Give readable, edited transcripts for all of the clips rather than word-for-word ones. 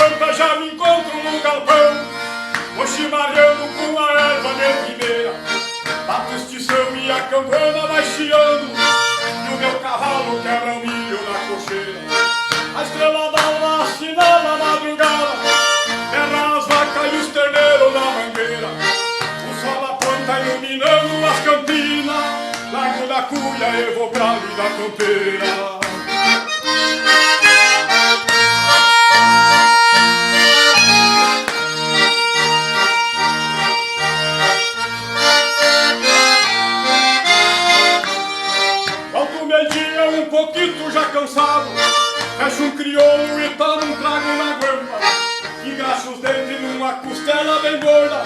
pampa já me encontro no galpão, vou chimarrando com a erva de primeira. Bato estição e a campana vai chiando, e o meu cavalo quebra o milho na cocheira. A estrela d'alva assinala a madrugada, terra as vacas e os terneiros na mangueira. O sol aponta iluminando as campinas, largo da cuia eu vou pra vida campeira. Um pouquinho já cansado, fecho um crioulo e tomo um trago na guampa, engraxo os dentes numa costela bem gorda,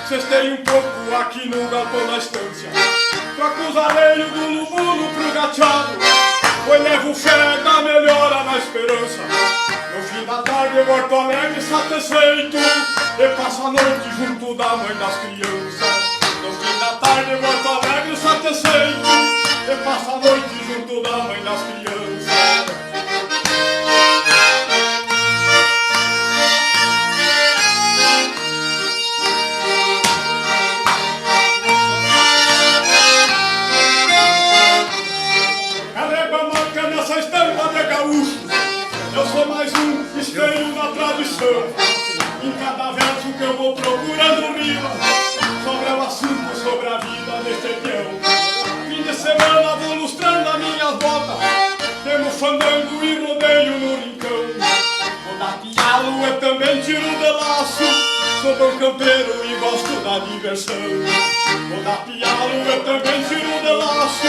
cestei um pouco aqui no galpão da estância, troco os areios do lubulo pro gateado, pois levo fé da melhora na esperança. No fim da tarde eu volto alegre satisfeito, e passo a noite junto da mãe das crianças. No fim da tarde eu volto alegre satisfeito, e passa a noite junto da mãe das crianças. Carrego a marca nessa estampa de gaúcho, eu sou mais um esteio na tradição. Em cada verso que eu vou procurando rima, sobre o assunto, sobre a vida deste peão. Fim de semana vou lustrando as minhas botas, temos fandango e rodeio no rincão. Vou dar pialo, eu também tiro de laço, sou bom campeiro e gosto da diversão. Vou dar pialo, eu também tiro de laço,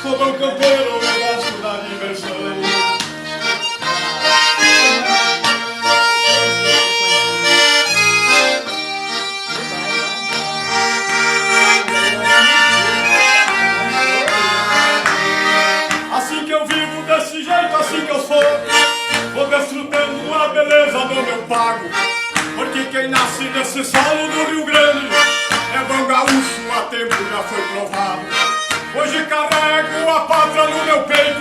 sou bom campeiro e gosto da diversão. Assim que eu sou, vou desfrutando a beleza do meu pago, porque quem nasce nesse solo do Rio Grande é bom gaúcho, a tempo já foi provado. Hoje carrego a pátria no meu peito,